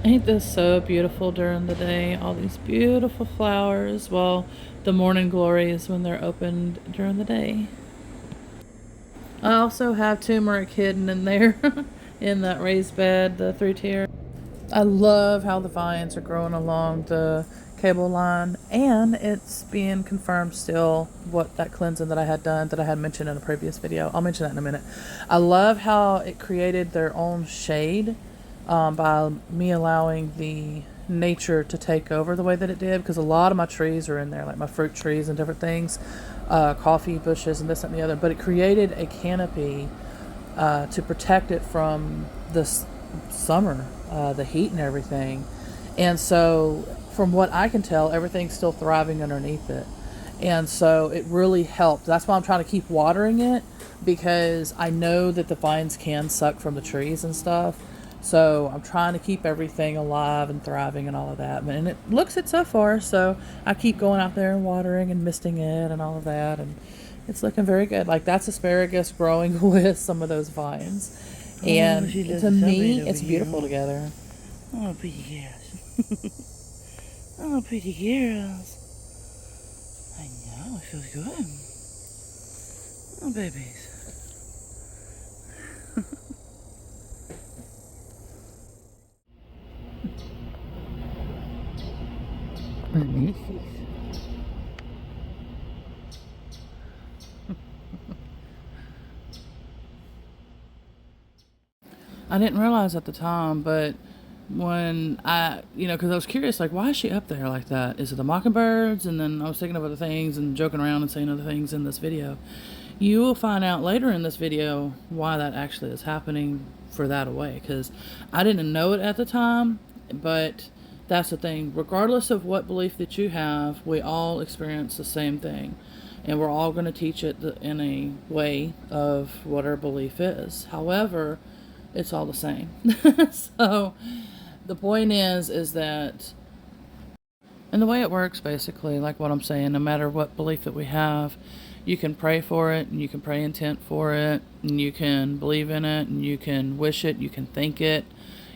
Ain't this so beautiful during the day? All these beautiful flowers. Well, the morning glory is when they're opened during the day. I also have turmeric hidden in there in that raised bed, the 3-tier. I love how the vines are growing along the cable line, and it's being confirmed still what that cleansing that I had done that I had mentioned in a previous video. I'll mention that in a minute. I love how it created their own shade by me allowing the nature to take over the way that it did, because a lot of my trees are in there, like my fruit trees and different things, coffee bushes and this and the other, but it created a canopy to protect it from this summer, the heat and everything. And so, from what I can tell, everything's still thriving underneath it. And so, it really helped. That's why I'm trying to keep watering it, because I know that the vines can suck from the trees and stuff. So, I'm trying to keep everything alive and thriving and all of that. And it looks it so far. So, I keep going out there and watering and misting it and all of that. And it's looking very good. Like, that's asparagus growing with some of those vines. Oh, And she does to a me, sunbathe over it's here, beautiful huh? together. Oh, pretty girls. Oh, pretty girls. I know, it feels good. Oh, babies. I didn't realize at the time, but when because I was curious, like, why is she up there like that? Is it the mockingbirds? And then I was thinking of other things and joking around and saying other things in this video. You will find out later in this video why that actually is happening for that away, because I didn't know it at the time, but that's the thing. Regardless of what belief that you have, we all experience the same thing. And we're all going to teach it in a way of what our belief is. However, it's all the same. So the point is that, and the way it works basically, like what I'm saying, no matter what belief that we have, you can pray for it, and you can pray intent for it, and you can believe in it, and you can wish it, you can think it.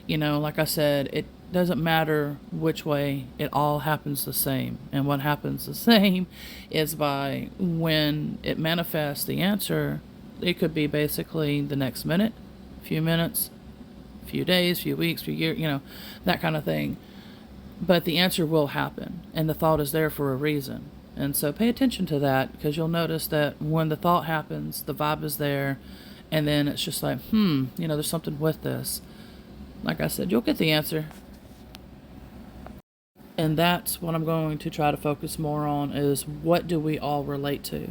Like I said, it doesn't matter which way, it all happens the same. And what happens the same is by when it manifests the answer, it could be basically the next minute, few minutes, few days, few weeks, few years, that kind of thing. But the answer will happen, and the thought is there for a reason. And so pay attention to that, because you'll notice that when the thought happens, the vibe is there, and then it's just like, there's something with this. Like I said, you'll get the answer. And that's what I'm going to try to focus more on, is what do we all relate to?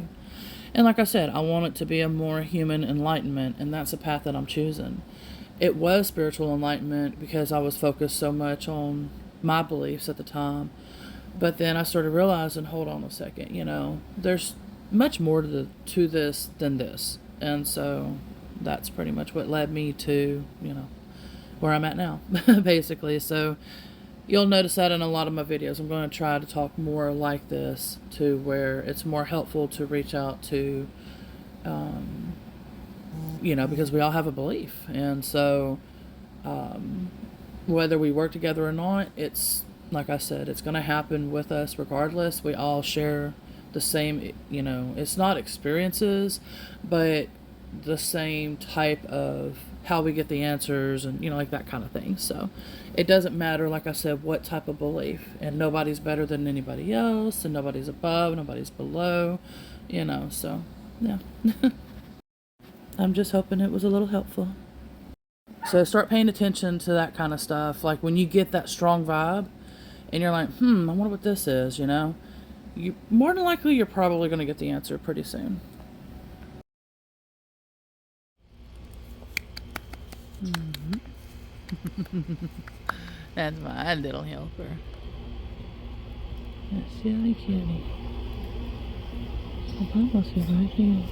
And like I said, I want it to be a more human enlightenment, and that's a path that I'm choosing. It was spiritual enlightenment because I was focused so much on my beliefs at the time. But then I started realizing, hold on a second, there's much more to this than this. And so that's pretty much what led me to, where I'm at now, basically. So you'll notice that in a lot of my videos. I'm going to try to talk more like this, to where it's more helpful to reach out to, because we all have a belief. And so whether we work together or not, it's, like I said, it's going to happen with us regardless. We all share the same, it's not experiences, but the same type of how we get the answers, and like that kind of thing. So it doesn't matter, like I said, what type of belief, and nobody's better than anybody else, and nobody's above, nobody's below, so yeah. I'm just hoping it was a little helpful. So start paying attention to that kind of stuff. Like when you get that strong vibe and you're like, I wonder what this is, you more than likely you're probably going to get the answer pretty soon. That's my little helper. That silly kitty. So I'll see right here.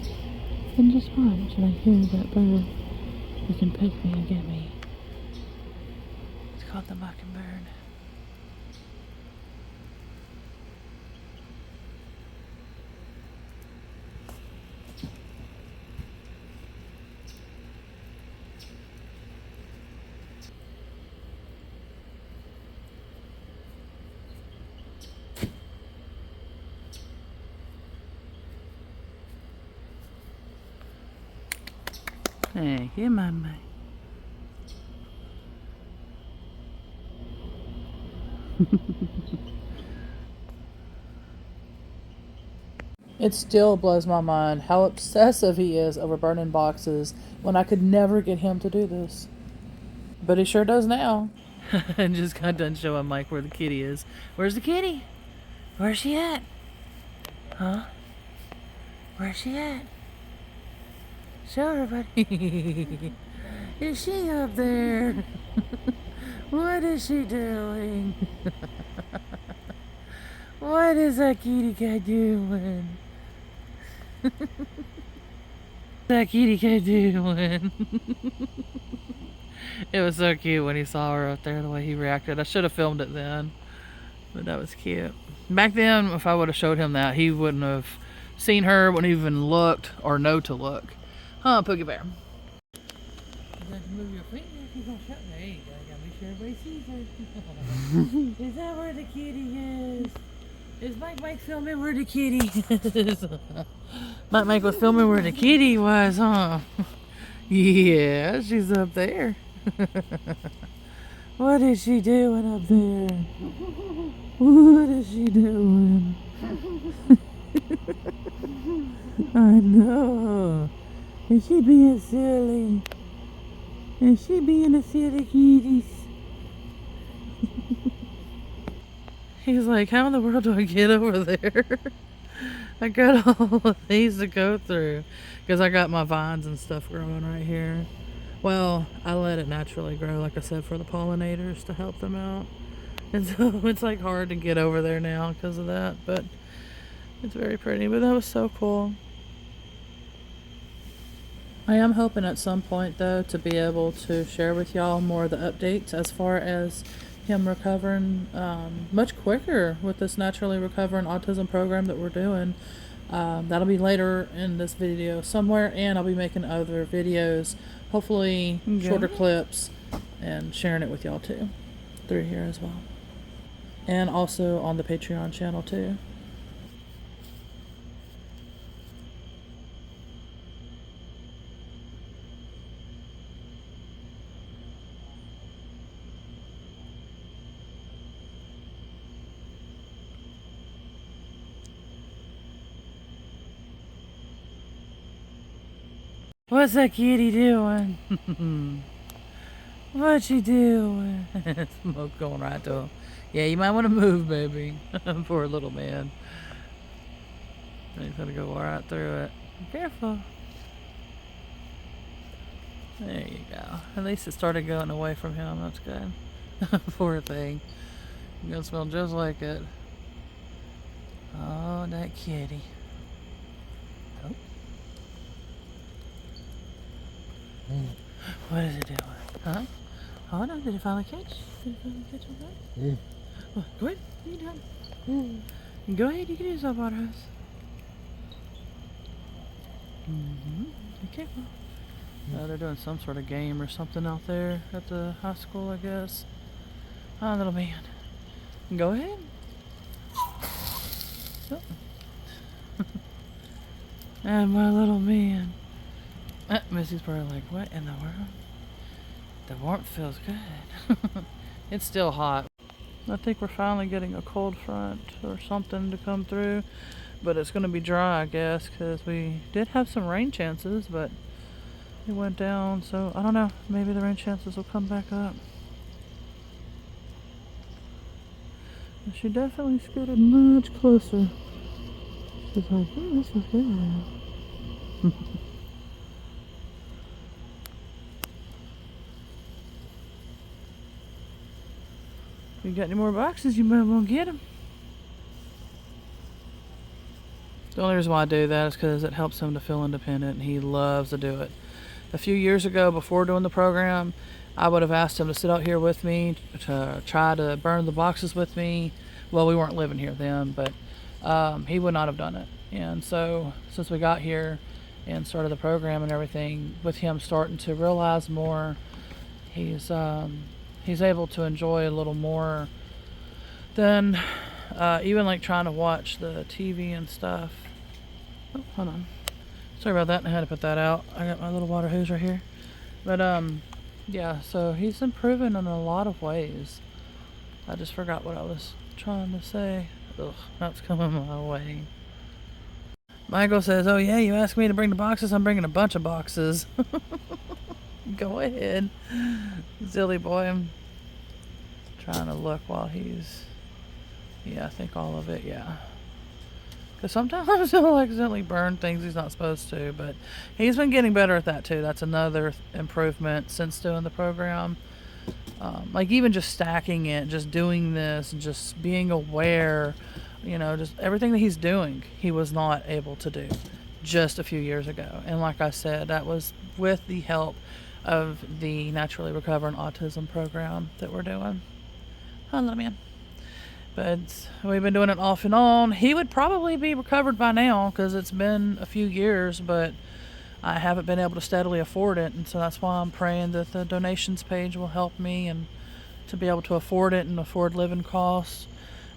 In the spot, should I hear that bird? You can pick me and get me. It's called the mockingbird. Hey, come on, mate. It still blows my mind how obsessive he is over burning boxes when I could never get him to do this. But he sure does now. And just got done showing Mike where the kitty is. Where's the kitty? Where's she at? Huh? Where's she at? Show her, buddy. Is she up there? What is she doing? What is that kitty cat doing? That kitty cat doing? It was so cute when he saw her up there, the way he reacted. I should have filmed it then, but that was cute. Back then, if I would have showed him that, he wouldn't have seen her, wouldn't even looked or know to look. Huh, Pookie Bear? You got to move your feet if you're gonna shut. There you go. Gotta make sure everybody sees her. Is that where the kitty is? Is Mike filming where the kitty is? Mike was filming where the kitty was, huh? Yeah, she's up there. What is she doing up there? What is she doing? I know. Is she being silly? Is she being a silly kitty? He's like, how in the world do I get over there? I got all of these to go through. Because I got my vines and stuff growing right here. Well, I let it naturally grow, like I said, for the pollinators to help them out. And so it's like hard to get over there now because of that. But it's very pretty. But that was so cool. I am hoping at some point, though, to be able to share with y'all more of the updates as far as him recovering much quicker with this naturally recovering autism program that we're doing. That'll be later in this video somewhere, and I'll be making other videos, hopefully shorter clips, and sharing it with y'all too through here as well, and also on the Patreon channel too. What's that kitty doing? What's she doing? Smoke going right to him. Yeah, you might want to move, baby. Poor little man. He's gonna go right through it. Be careful. There you go. At least it started going away from him. That's good. Poor thing. You're gonna smell just like it. Oh, that kitty. Oh. What is it doing? Huh? Hold on, did it finally catch? Did it finally catch on that? Yeah. Oh, go ahead, you can do it. Go ahead, you can do yourself, Waterhouse. Be careful. They're doing some sort of game or something out there at the high school, I guess. Oh, little man. Go ahead. Oh. And my little man. Missy's probably like, what in the world? The warmth feels good. It's still hot. I think we're finally getting a cold front or something to come through. But it's going to be dry, I guess, because we did have some rain chances, but it went down. So, I don't know. Maybe the rain chances will come back up. But she definitely scooted much closer. She's like, oh, this is good. If you got any more boxes, you might want to get them. The only reason why I do that is because it helps him to feel independent, and he loves to do it. A few years ago, before doing the program, I would have asked him to sit out here with me to try to burn the boxes with me. Well, we weren't living here then, but he would not have done it. And so since we got here and started the program and everything, with him starting to realize more, he's able to enjoy a little more than even like trying to watch the TV and stuff. Oh, hold on. Sorry about that. I had to put that out. I got my little water hose right here. But yeah. So he's improving in a lot of ways. I just forgot what I was trying to say. Ugh, that's coming my way. Michael says, "Oh yeah, you asked me to bring the boxes. I'm bringing a bunch of boxes." Go ahead, silly boy. I'm trying to look while he's. Yeah, I think all of it. Yeah. Because sometimes he'll accidentally burn things he's not supposed to, but he's been getting better at that too. That's another improvement since doing the program. Like even just stacking it, just doing this, just being aware, just everything that he's doing, he was not able to do just a few years ago. And like I said, that was with the help of the Naturally Recovering Autism program that we're doing. Hi, little man. But we've been doing it off and on. He would probably be recovered by now because it's been a few years, but I haven't been able to steadily afford it. And so that's why I'm praying that the donations page will help me and to be able to afford it and afford living costs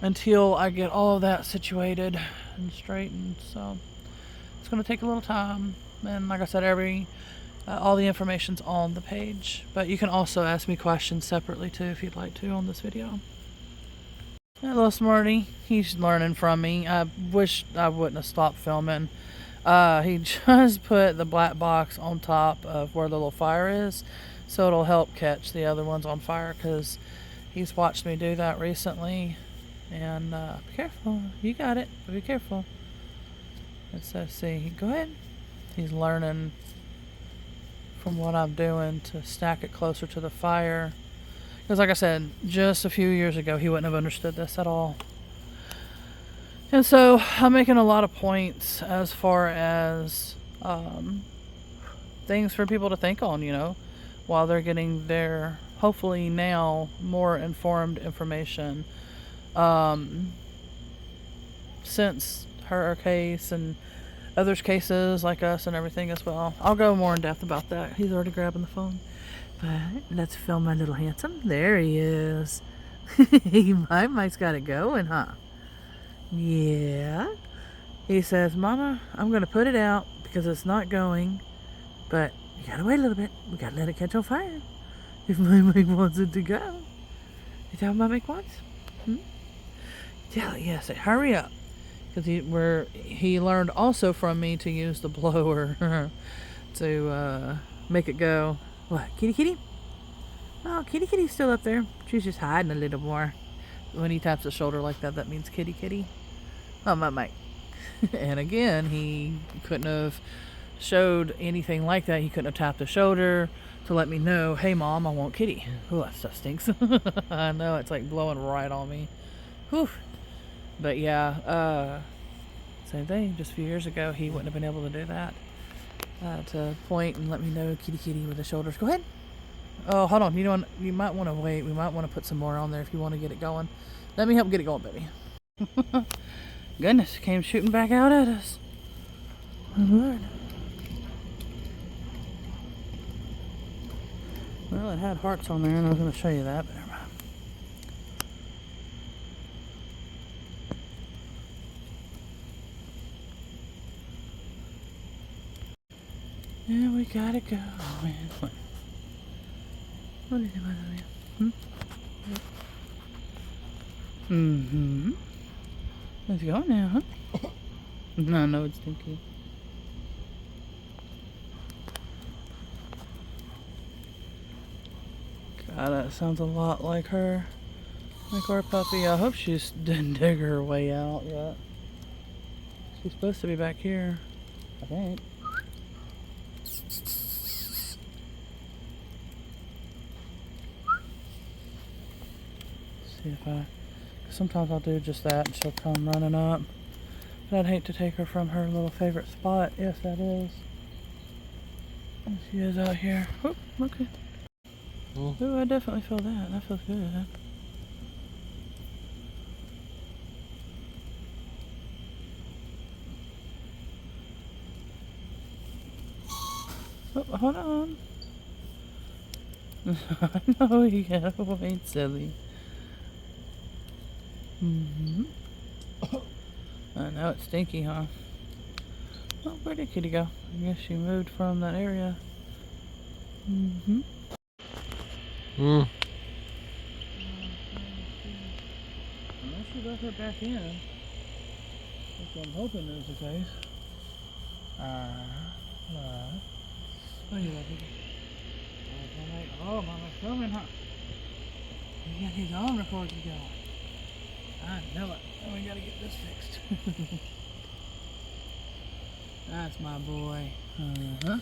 until I get all of that situated and straightened. So it's going to take a little time. And like I said, all the information's on the page. But you can also ask me questions separately too if you'd like to on this video. That little smarty, he's learning from me. I wish I wouldn't have stopped filming. He just put the black box on top of where the little fire is, so it'll help catch the other ones on fire, because he's watched me do that recently. And be careful, you got it, but be careful. Let's see, go ahead. He's learning from what I'm doing to stack it closer to the fire. Because like I said, just a few years ago, he wouldn't have understood this at all. And so I'm making a lot of points as far as things for people to think on, while they're getting their, hopefully now, more informed information. Since her case and others' cases like us and everything as well. I'll go more in depth about that. He's already grabbing the phone. But let's film my little handsome. There he is. My Mike's got it going, huh? Yeah. He says, Mama, I'm going to put it out because it's not going. But you got to wait a little bit. We got to let it catch on fire. If my Mike wants it to go. Is that what my Mike wants? Tell it, yes. Hurry up. Because he learned also from me to use the blower to make it go. What, kitty kitty? Oh, kitty kitty's still up there. She's just hiding a little more. When he taps the shoulder like that, that means kitty kitty. Oh, my Mike. And again, he couldn't have showed anything like that. He couldn't have tapped the shoulder to let me know, hey, Mom, I want kitty. Oh, that stuff stinks. I know, it's like blowing right on me. Whew. But yeah, same thing. Just a few years ago, he wouldn't have been able to do that. To point and let me know, kitty kitty, with the shoulders. Go ahead. Oh, hold on. You might want to wait. We might want to put some more on there if you want to get it going. Let me help get it going, baby. Goodness, came shooting back out at us. Oh, Lord. Well, it had hearts on there, and I was going to show you that, but never mind. Yeah, we gotta go. What is it, by the way? Mm-hmm. Let's go now, huh? No, it's stinky. God, that sounds a lot like her. Like our puppy. I hope she didn't dig her way out yet. She's supposed to be back here, I think. See if sometimes I'll do just that and she'll come running up. But I'd hate to take her from her little favorite spot. Yes, that is. And she is out here. Oh, okay. Oh, I definitely feel that. That feels good. Oh, hold on. I know you gotta wait, silly. I know it's stinky, huh? Oh, where did kitty go? I guess she moved from that area. Mm-hmm. Mm. Unless she left her back in. That's what I'm hoping is the case. What are you looking? Oh, Mama's filming, huh? He got his own recorder going. I know it. Oh, we gotta get this fixed. That's my boy. Uh-huh.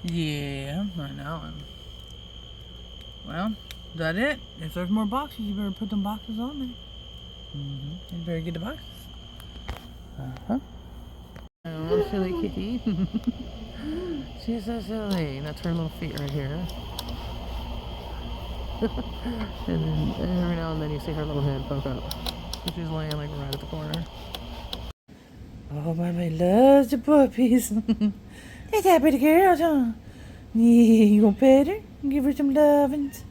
Yeah, I know him. Well, is that it? If there's more boxes, you better put them boxes on there. Mm-hmm. You better get the boxes. Uh-huh. Oh, silly kitty. She's so silly. That's her little feet right here. And then every now and then you see her little head poke up. She's laying like right at the corner. Oh, Mommy loves the puppies. That's that pretty girl, huh? Yeah, you gonna pet her? Give her some lovins.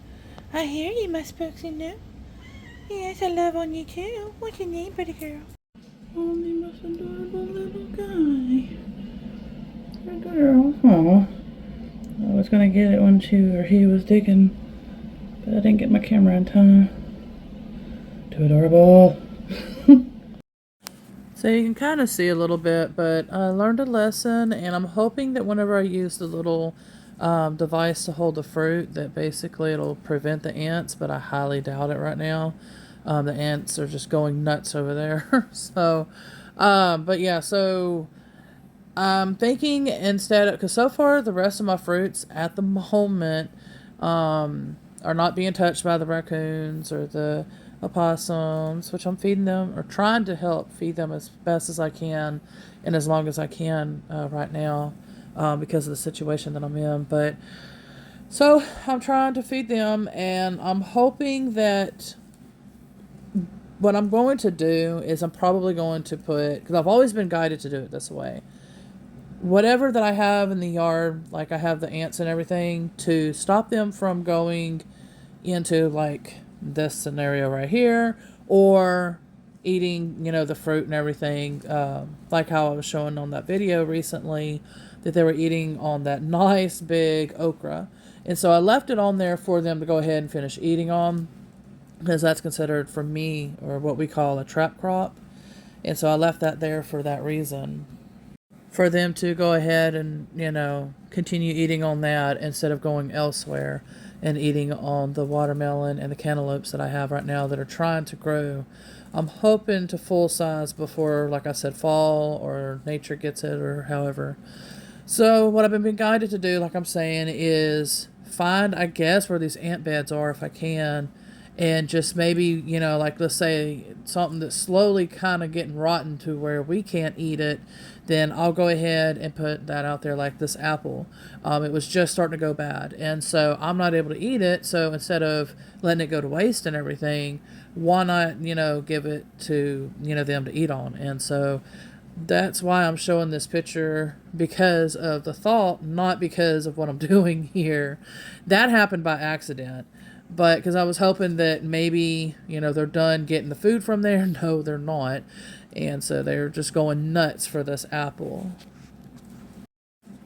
I hear you, my spooksy new. Yes, I love on you too. What's your name, pretty girl? Oh, the most adorable little guy. Good girl. Aw. I was gonna get it when he was digging, but I didn't get my camera in time. Too adorable. So you can kind of see a little bit, but I learned a lesson, and I'm hoping that whenever I use the little device to hold the fruit, that basically it'll prevent the ants, but I highly doubt it right now. The ants are just going nuts over there. So, but yeah, so I'm thinking instead, because so far the rest of my fruits at the moment are not being touched by the raccoons or the opossums, which I'm feeding them or trying to help feed them as best as I can and as long as I can right now because of the situation that I'm in. But so I'm trying to feed them, and I'm hoping that what I'm going to do is I'm probably going to put, because I've always been guided to do it this way, whatever that I have in the yard, like I have the ants and everything, to stop them from going into like this scenario right here, or eating, the fruit and everything, like how I was showing on that video recently, that they were eating on that nice big okra. And so I left it on there for them to go ahead and finish eating on, because that's considered, for me, or what we call a trap crop. And so I left that there for that reason, for them to go ahead and, continue eating on that instead of going elsewhere and eating on the watermelon and the cantaloupes that I have right now that are trying to grow. I'm hoping to full size before, like I said, fall or nature gets it or however. So what I've been being guided to do, like I'm saying, is find, I guess, where these ant beds are if I can, and just maybe, like let's say something that's slowly kind of getting rotten to where we can't eat it, then I'll go ahead and put that out there, like this apple. It was just starting to go bad, and so I'm not able to eat it. So instead of letting it go to waste and everything, why not, give it to, them to eat on? And so that's why I'm showing this picture, because of the thought, not because of what I'm doing here. That happened by accident. But because I was hoping that maybe, they're done getting the food from there. No, they're not. And so they're just going nuts for this apple.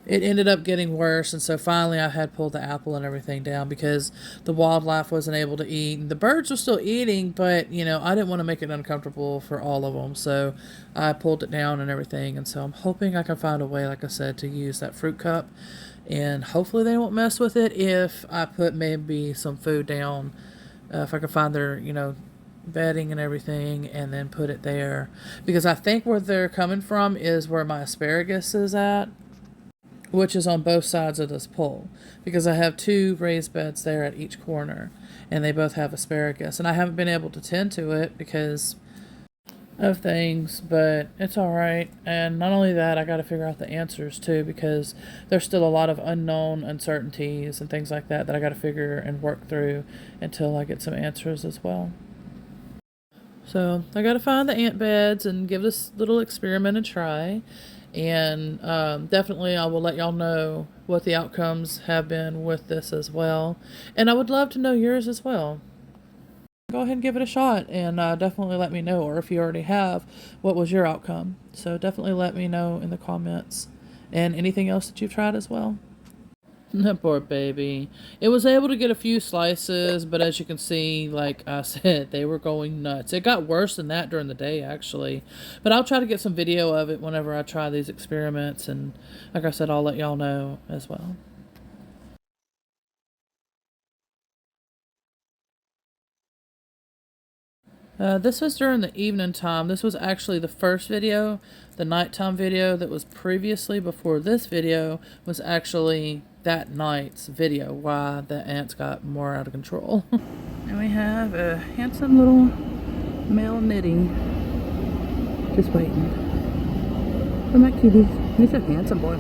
It ended up getting worse, and so finally I had pulled the apple and everything down because the wildlife wasn't able to eat. And the birds were still eating, but, I didn't want to make it uncomfortable for all of them. So I pulled it down and everything. And so I'm hoping I can find a way, like I said, to use that fruit cup. And hopefully they won't mess with it if I put maybe some food down, if I can find their, bedding and everything, and then put it there. Because I think where they're coming from is where my asparagus is at, which is on both sides of this pole, because I have two raised beds there at each corner, and they both have asparagus. And I haven't been able to tend to it because of things, but it's all right. And not only that, I got to figure out the answers too, because there's still a lot of unknown uncertainties and things like that that I got to figure and work through until I get some answers as well. So I got to find the ant beds and give this little experiment a try. And definitely I will let y'all know what the outcomes have been with this as well. And I would love to know yours as well. go ahead and give it a shot, and definitely let me know, or if you already have, what was your outcome. So definitely let me know in the comments, and anything else that you've tried as well. Poor baby. It was able to get a few slices, but as you can see, like I said, they were going nuts. It got worse than that during the day, actually. But I'll try to get some video of it whenever I try these experiments, and like I said, I'll let y'all know as well. This was during the evening time. This was actually the first video. The nighttime video that was previously before this video was actually that night's video, why the ants got more out of control. And we have a handsome little male nitty just waiting. Come back, cuties. He's a handsome boy.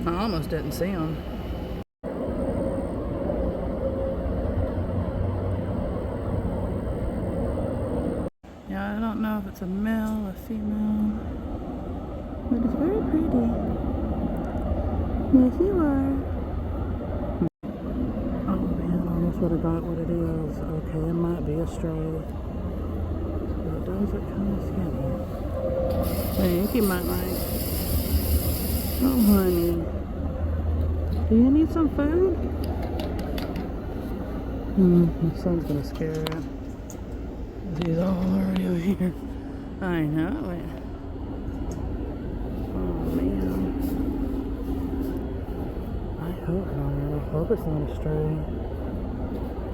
I almost didn't see him. Yeah, I don't know if it's a male or female, but it's very pretty. Yes, you are. Oh man, I almost would have got what it is. Okay, it might be a stray. It does look kind of skinny. I think you might like. Oh honey, do you need some food? My son's gonna scare it. He's already over here. I know it. Oh man. I hope not. I hope it's not a stray.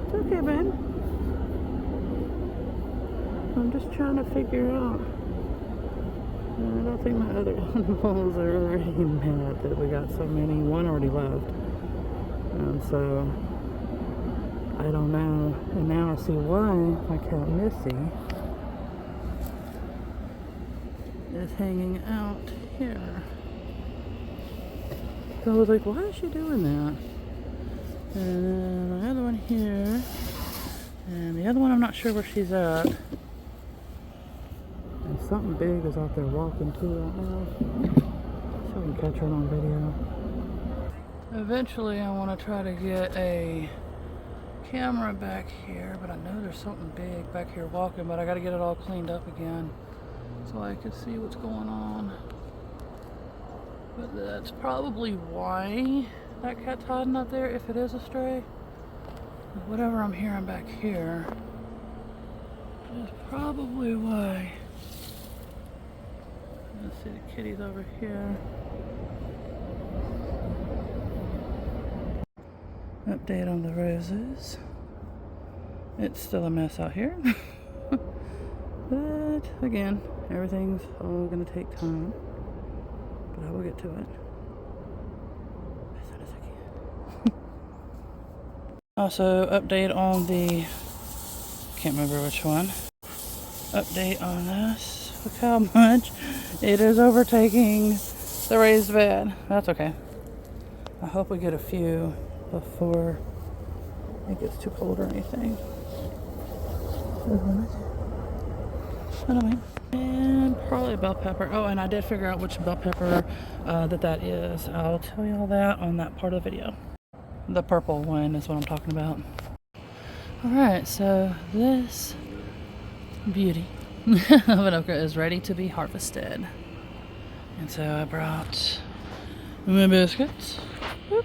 It's okay, babe. I'm just trying to figure out. I don't think my other animals are already mad that we got so many. One already left. And so I don't know, and now I see why my cat Missy is hanging out here. So I was like, why is she doing that? And then my other one here, and the other one I'm not sure where she's at. And something big is out there walking too right now. So we can catch her on video. Eventually I want to try to get a camera back here, but I know there's something big back here walking, but I got to get it all cleaned up again so I can see what's going on. But that's probably why that cat's hiding up there, if it is a stray. Whatever I'm hearing back here is probably why. Let's see the kitties over here. Update on the roses. It's still a mess out here. But again, everything's all gonna take time. But I will get to it as soon as I can. Also, update on the, can't remember which one. Update on this. Look how much it is overtaking the raised bed. That's okay. I hope we get a few before it gets too cold or anything. And probably bell pepper. Oh, and I did figure out which bell pepper that is. I'll tell you all that on that part of the video. The purple one is what I'm talking about. Alright, so this beauty of an okra is ready to be harvested. And so I brought my biscuits. Whoop.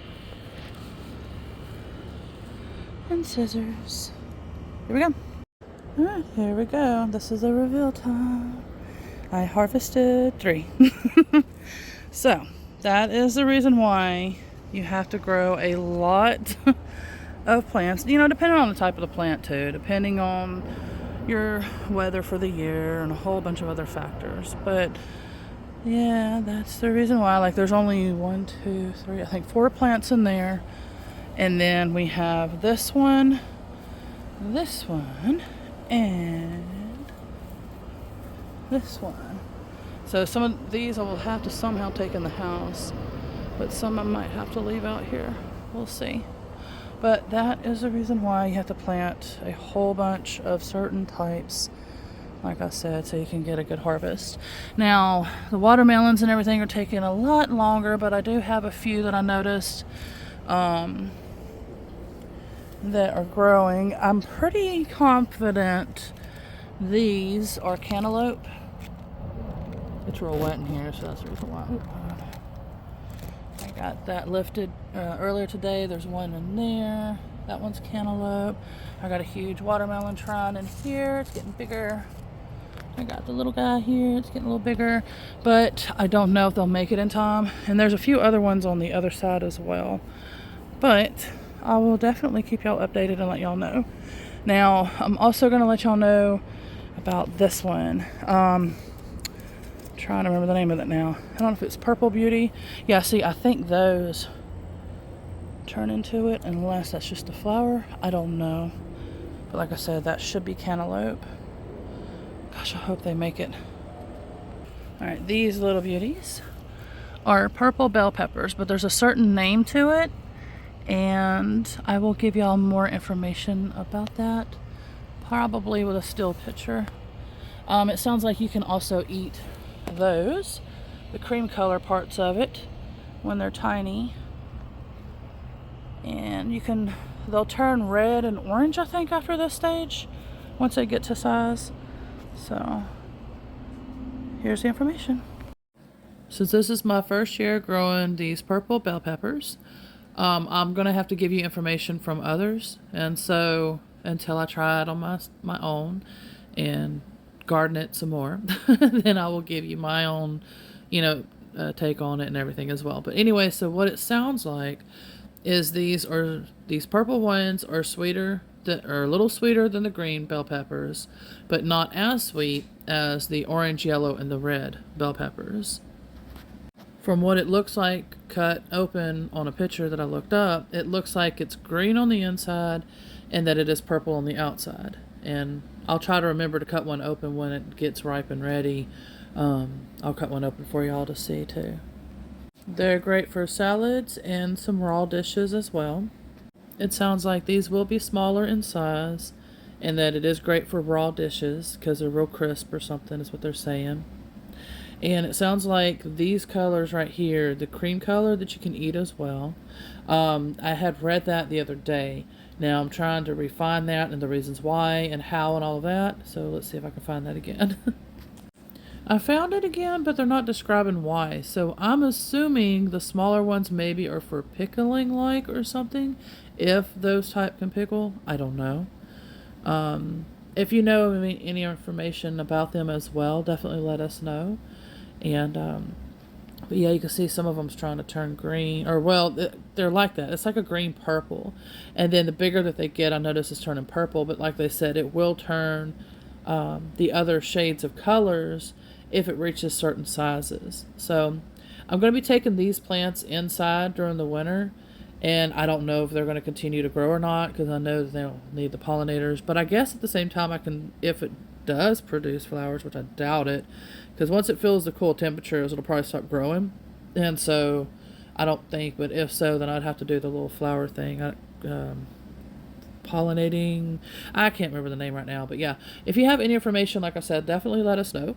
And scissors. Here we go. Alright, here we go. This is a reveal time. I harvested 3. So, that is the reason why you have to grow a lot of plants. You know, depending on the type of the plant too. Depending on your weather for the year and a whole bunch of other factors. But, yeah, that's the reason why. Like, there's only 1, 2, 3, I think 4 plants in there. And then we have this one, and this one. So some of these I will have to somehow take in the house, but some I might have to leave out here. We'll see. But that is the reason why you have to plant a whole bunch of certain types like I said, so you can get a good harvest. Now, the watermelons and everything are taking a lot longer, but I do have a few that I noticed that are growing. I'm pretty confident these are cantaloupe. It's real wet in here, so that's the reason why. I got that lifted earlier today. There's one in there. That one's cantaloupe. I got a huge watermelon trine in here. It's getting bigger. I got the little guy here. It's getting a little bigger, but I don't know if they'll make it in time. And there's a few other ones on the other side as well. But I will definitely keep y'all updated and let y'all know. Now, I'm also going to let y'all know about this one. Trying to remember the name of it now. I don't know if it's Purple Beauty. Yeah, see, I think those turn into it, unless that's just a flower. I don't know. But like I said, that should be cantaloupe. Gosh, I hope they make it. Alright, these little beauties are purple bell peppers, but there's a certain name to it, and I will give y'all more information about that, probably with a still picture. It sounds like you can also eat those, the cream color parts of it, when they're tiny, and they'll turn red and orange, I think, after this stage, once they get to size. So here's the information. Since this is my first year growing these purple bell peppers, I'm gonna have to give you information from others, and so until I try it on my own and garden it some more, then I will give you my own, take on it and everything as well. But anyway, so what it sounds like is these purple ones are sweeter, are a little sweeter than the green bell peppers, but not as sweet as the orange, yellow, and the red bell peppers. From what it looks like cut open on a picture that I looked up, it looks like it's green on the inside and that it is purple on the outside. And I'll try to remember to cut one open when it gets ripe and ready. I'll cut one open for y'all to see too. They're great for salads and some raw dishes as well. It sounds like these will be smaller in size and that it is great for raw dishes because they're real crisp or something is what they're saying. And it sounds like these colors right here, the cream color that you can eat as well. I had read that the other day. Now I'm trying to refine that and the reasons why and how and all of that. So let's see if I can find that again. I found it again, but they're not describing why. So I'm assuming the smaller ones maybe are for pickling like or something. If those type can pickle, I don't know. If you know any information about them as well, definitely let us know. And but yeah, you can see some of them's trying to turn green, or well, they're like that. It's like a green purple, and then the bigger that they get, I notice it's turning purple. But like they said, it will turn the other shades of colors if it reaches certain sizes. So I'm going to be taking these plants inside during the winter, and I don't know if they're going to continue to grow or not because I know that they'll need the pollinators. But I guess at the same time, I can, if it does produce flowers, which I doubt it, because once it feels the cool temperatures, it'll probably start growing. And so I don't think, but if so, then I'd have to do the little flower thing. Pollinating, I can't remember the name right now, but yeah, if you have any information, like I said, definitely let us know.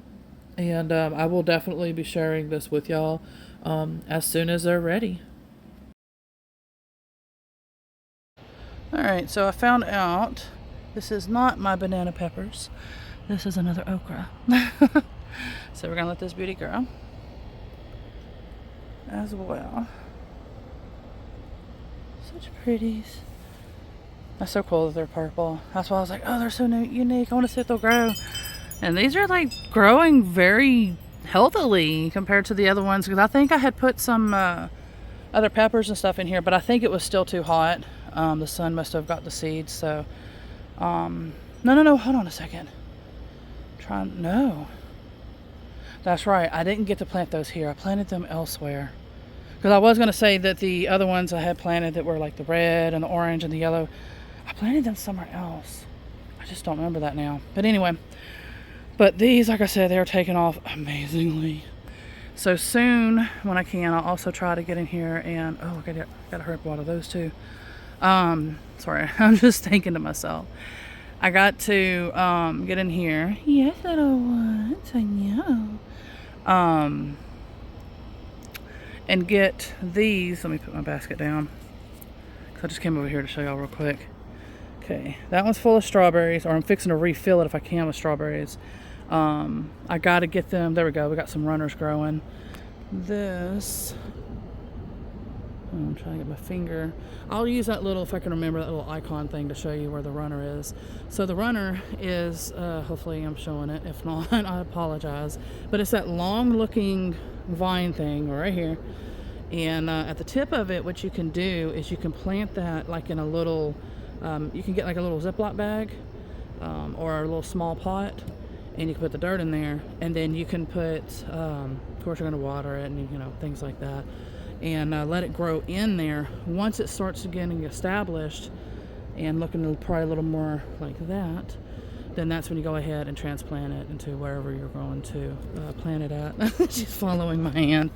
And I will definitely be sharing this with y'all as soon as they're ready. Alright, so I found out this is not my banana peppers. This is another okra. So we're going to let this beauty grow as well. Such pretties. That's so cool that they're purple. That's why I was like, oh, they're so unique. I want to see if they'll grow. And these are like growing very healthily compared to the other ones, because I think I had put some other peppers and stuff in here, but I think it was still too hot. The sun must have got the seeds. So no, hold on a second. No, that's right, I didn't get to plant those here. I planted them elsewhere, because I was going to say that the other ones I had planted that were like the red and the orange and the yellow, I planted them somewhere else. I just don't remember that now. But anyway, but these, like I said, they're taking off amazingly. So soon, when I can, I'll also try to get in here and, oh, I gotta hurry up water those too. Sorry, I'm just thinking to myself. I got to get in here. Yes, little ones, I know. And get these. Let me put my basket down. I just came over here to show y'all real quick. Okay, that one's full of strawberries, or I'm fixing to refill it if I can with strawberries. I gotta get them. There we go. We got some runners growing. This. I'm trying to get my finger. I'll use that little, if I can remember, that little icon thing to show you where the runner is. So the runner is, hopefully I'm showing it. If not, I apologize. But it's that long looking vine thing right here. And at the tip of it, what you can do is you can plant that like in a little, you can get like a little Ziploc bag or a little small pot, and you can put the dirt in there, and then you can put, of course you're going to water it and, you know, things like that, and let it grow in there. Once it starts getting established and looking probably a little more like that, then that's when you go ahead and transplant it into wherever you're going to plant it at. She's following my hand.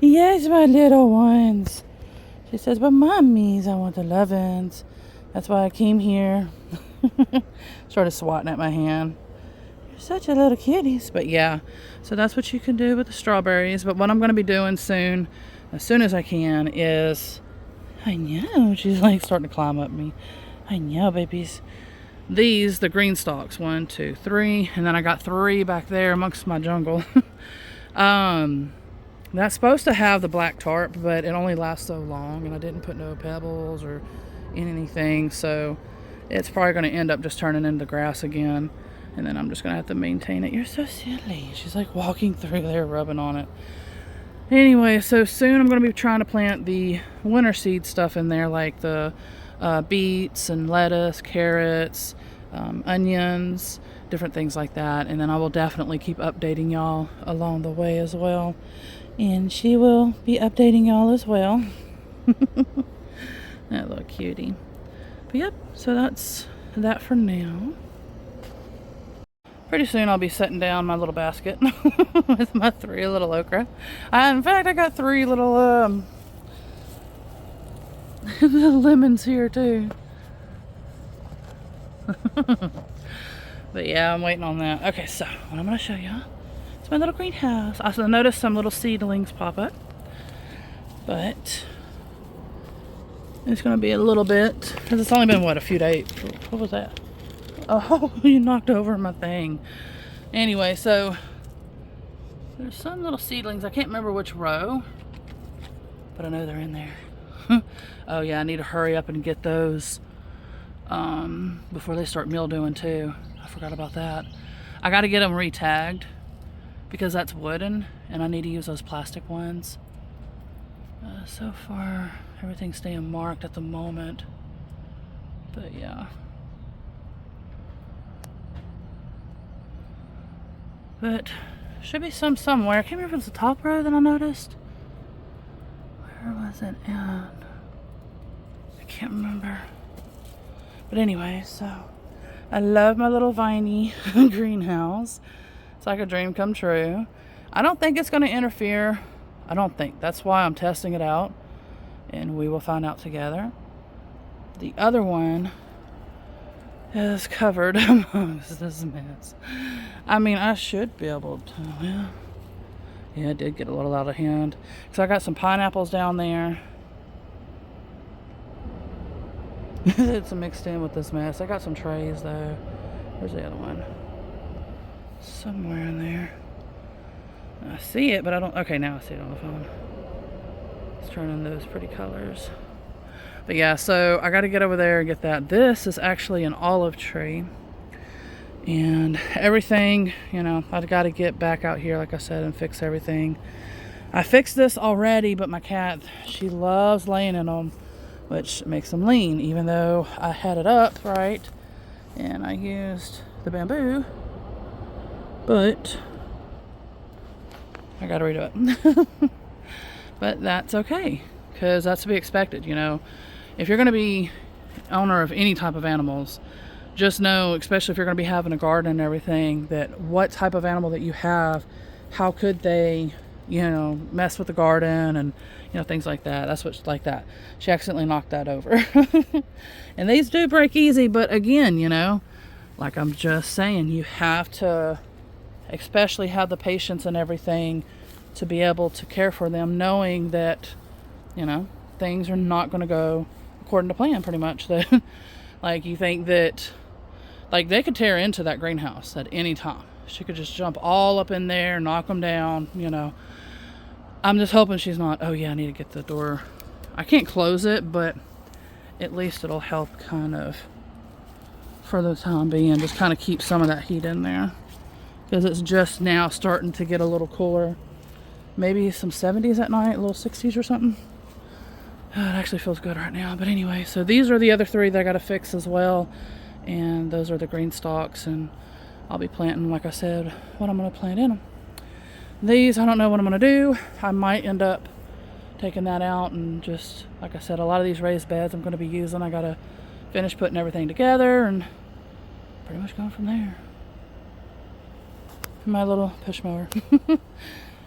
Yes, my little ones. She says, but mommies, I want the lovin's. That's why I came here. Started swatting at my hand. You're such a little kitties. But yeah, so that's what you can do with the strawberries. But what I'm going to be doing soon, as soon as I can, is, I know, she's like starting to climb up me. I know, babies. These, the green stalks, 1, 2, 3, and then I got 3 back there amongst my jungle. That's supposed to have the black tarp, but it only lasts so long, and I didn't put no pebbles or anything, so it's probably going to end up just turning into grass again, and then I'm just going to have to maintain it. You're so silly. She's like walking through there, rubbing on it. Anyway, so soon I'm going to be trying to plant the winter seed stuff in there, like the beets and lettuce, carrots, onions, different things like that. And then I will definitely keep updating y'all along the way as well. And she will be updating y'all as well. That little cutie. But yep, so that's that for now. Pretty soon I'll be setting down my little basket with my 3 little okra. In fact, I got 3 little the lemons here too. But yeah, I'm waiting on that. Okay, so what I'm going to show you, it's my little greenhouse. I also noticed some little seedlings pop up, but it's going to be a little bit, because it's only been, what, a few days. What was that? Oh, you knocked over my thing. Anyway, so there's some little seedlings. I can't remember which row, but I know they're in there. Oh yeah, I need to hurry up and get those before they start mildewing too. I forgot about that. I got to get them re-tagged because that's wooden, and I need to use those plastic ones. So far, everything's staying marked at the moment, but yeah. But should be some somewhere. I can't remember if it's the top row that I noticed. Where was it at? I can't remember. But anyway, so I love my little viney greenhouse. It's like a dream come true. I don't think it's going to interfere. I don't think. That's why I'm testing it out. And we will find out together. The other one is covered amongst this mess. I mean, I should be able to. Yeah, it did get a little out of hand. So I got some pineapples down there. It's mixed in with this mess. I got some trays though. Where's the other one? Somewhere in there. I see it, but I don't. Okay, now I see it on the phone. It's turning those pretty colors. But yeah, so I got to get over there and get that. This is actually an olive tree. And everything, you know, I've got to get back out here, like I said, and fix everything. I fixed this already, but my cat, she loves laying in them, which makes them lean, even though I had it up, right? And I used the bamboo, but I got to redo it. But that's okay, because that's to be expected, you know. If you're going to be owner of any type of animals, just know, especially if you're going to be having a garden and everything, that what type of animal that you have, how could they, you know, mess with the garden and, you know, things like that. That's what's like that. She accidentally knocked that over. And these do break easy, but again, you know, like I'm just saying, you have to especially have the patience and everything to be able to care for them, knowing that, you know, things are not going to go according to plan, pretty much. That, like, you think that, like, they could tear into that greenhouse at any time. She could just jump all up in there, knock them down, you know. I'm just hoping she's not, oh yeah, I need to get the door. I can't close it, but at least it'll help kind of, for the time being, just kind of keep some of that heat in there. Because it's just now starting to get a little cooler. Maybe some 70s at night, a little 60s or something. It actually feels good right now. But anyway, so these are the other 3 that I got to fix as well. And those are the green stalks. And I'll be planting, like I said, what I'm going to plant in them. These, I don't know what I'm going to do. I might end up taking that out and just, like I said, a lot of these raised beds I'm going to be using. I got to finish putting everything together and pretty much going from there. My little push mower.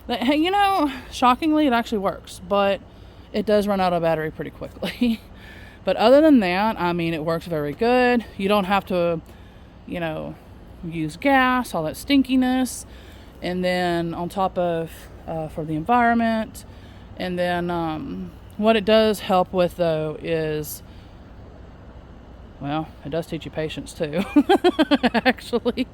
You know, shockingly, it actually works, but it does run out of battery pretty quickly. But other than that, I mean, it works very good. You don't have to, you know, use gas, all that stinkiness. And then on top of, for the environment. And then what it does help with, though, is, well, it does teach you patience too, actually,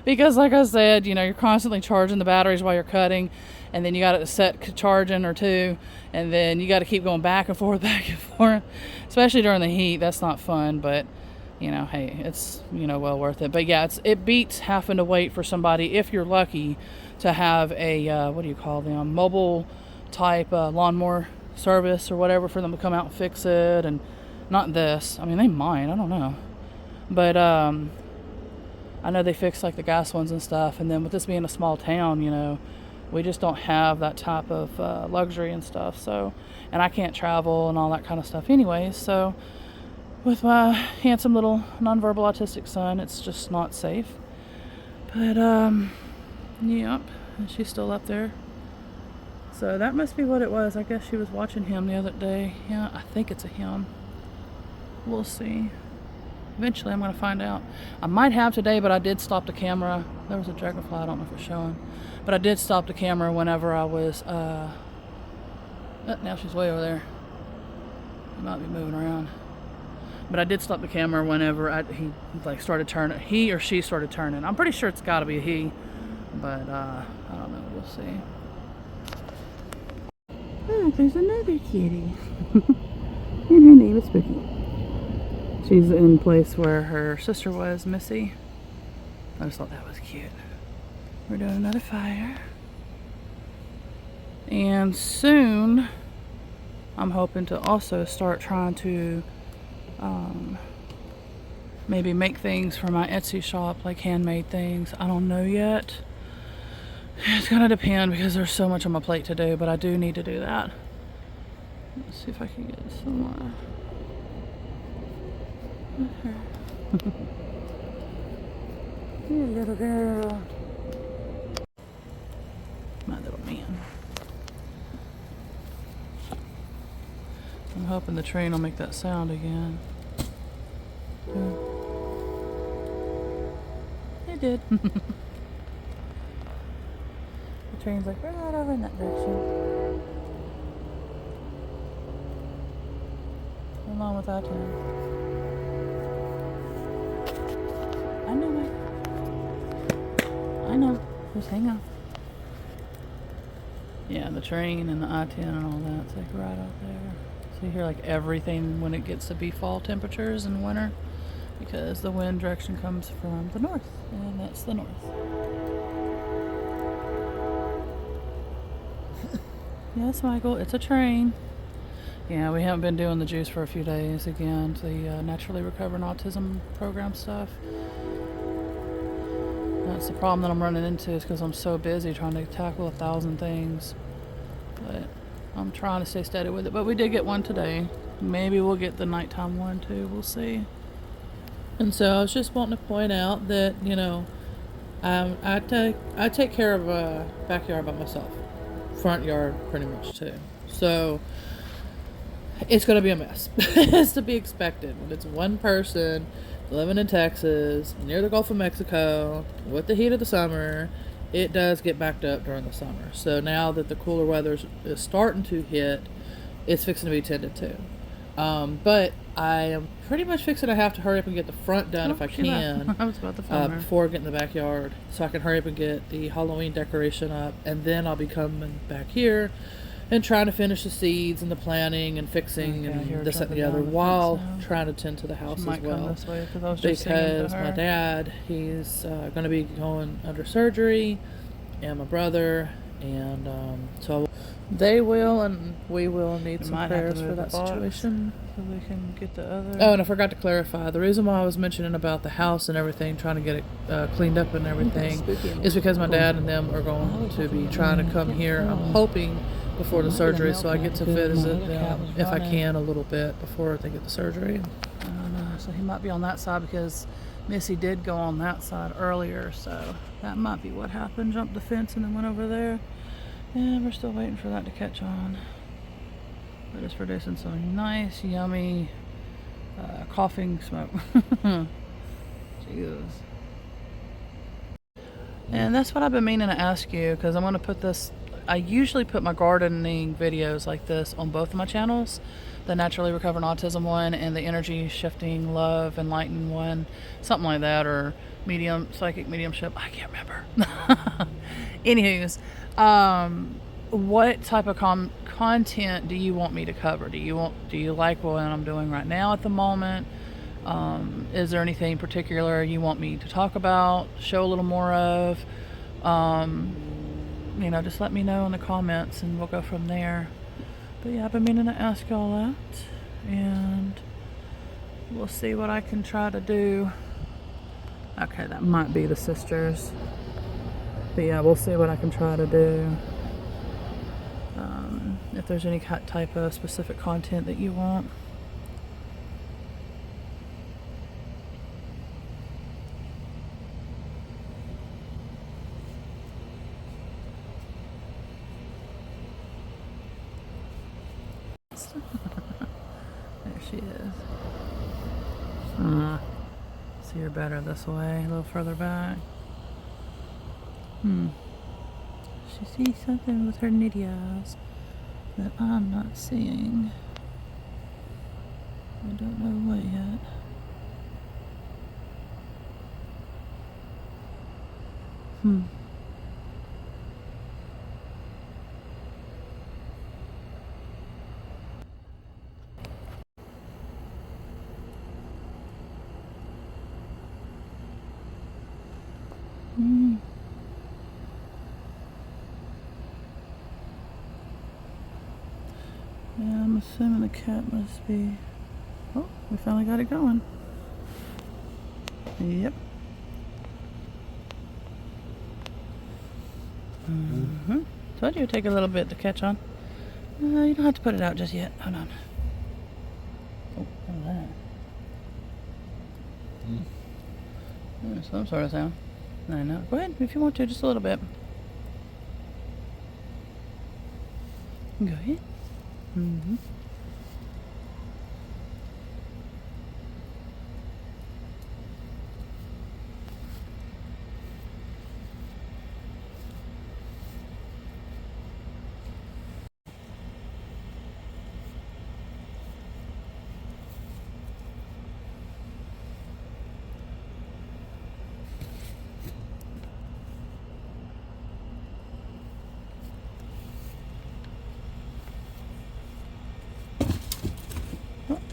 because like I said, you know, you're constantly charging the batteries while you're cutting, and then you got to set charging or 2, and then you got to keep going back and forth, especially during the heat. That's not fun, but you know, hey, it's, you know, well worth it. But yeah, it beats having to wait for somebody, if you're lucky, to have a what do you call them, mobile type lawnmower service or whatever, for them to come out and fix it. And not this. I mean, they might. I don't know. But I know they fix like the gas ones and stuff. And then with this being a small town, you know, we just don't have that type of luxury and stuff. So, and I can't travel and all that kind of stuff anyways. So with my handsome little nonverbal autistic son, it's just not safe. But yep. And she's still up there. So that must be what it was. I guess she was watching him the other day. Yeah, I think it's a him. We'll see. Eventually I'm going to find out. I might have today, but I did stop the camera. There was a dragonfly, I don't know if it's showing. But I did stop the camera whenever I was, oh, now she's way over there. She might be moving around. But I did stop the camera whenever he like started turning. He or she started turning. I'm pretty sure it's got to be a he. But, I don't know. We'll see. Oh, there's another kitty. And her name is Spooky. She's in place where her sister was, Missy. I just thought that was cute. We're doing another fire. And soon, I'm hoping to also start trying to maybe make things for my Etsy shop, like handmade things. I don't know yet. It's gonna depend because there's so much on my plate to do, but I do need to do that. Let's see if I can get some more. Here, little girl. My little man. I'm hoping the train will make that sound again. It did. The train's like right over in that direction. Along with that too. I know, Mike. I know. Just hang on. Yeah, the train and the I-10 and all that. It's like right out there. So you hear like everything when it gets to be fall temperatures in winter, because the wind direction comes from the north, and that's the north. Yes, Michael, it's a train. Yeah, we haven't been doing the juice for a few days again, the Naturally Recovering Autism program stuff. That's the problem that I'm running into, is because I'm so busy trying to tackle 1,000 things. But I'm trying to stay steady with it. But we did get one today. Maybe we'll get the nighttime one too. We'll see. And so I was just wanting to point out that, you know, I take care of a backyard by myself. Front yard pretty much too. So it's going to be a mess. It's to be expected when it's one person living in Texas, near the Gulf of Mexico, with the heat of the summer, it does get backed up during the summer. So now that the cooler weather is starting to hit, it's fixing to be tended to. But I am pretty much fixing to have to hurry up and get the front done if I can. I was about to film her. Before getting in the backyard, so I can hurry up and get the Halloween decoration up, and then I'll be coming back here and trying to finish the seeds and the planting and fixing and this, that, and the other, while trying to tend to the house as well. This way, because my dad, he's going to be going under surgery, and my brother, and so they will and we will need some prayers for that situation. So we can get the other. Oh, and I forgot to clarify. The reason why I was mentioning about the house and everything, trying to get it cleaned up and everything, is because my dad and them are going to be trying to come here. I'm hoping before the surgery, so I get to visit them if I can a little bit before they get the surgery. I don't know. So he might be on that side because Missy did go on that side earlier, so that might be what happened. Jumped the fence and then went over there. And we're still waiting for that to catch on. But it's producing some nice, yummy, coughing smoke. Jesus. And that's what I've been meaning to ask you, because I'm going to put this, I usually put my gardening videos like this on both of my channels. The Naturally Recovering Autism one and the Energy-Shift-n-Love-enlighten one. Something like that, or psychic mediumship. I can't remember. Anywho's, what type of content do you want me to cover? Do you like what I'm doing right now at the moment? Is there anything particular you want me to talk about, show a little more of? Just let me know in the comments and we'll go from there. But yeah, I've been meaning to ask all that, and we'll see what I can try to do. Okay, that might be the sisters. But yeah, we'll see what I can try to do. If there's any type of specific content that you want. There she is. See her better this way, a little further back. She sees something with her nitty eyes that I'm not seeing. I don't know what yet. Yeah, I'm assuming the cat must be... Oh, we finally got it going. Yep. Told you it would take a little bit to catch on. You don't have to put it out just yet. Hold on. Oh, what was that? There's some sort of sound. I know. Go ahead if you want to, just a little bit. Go ahead.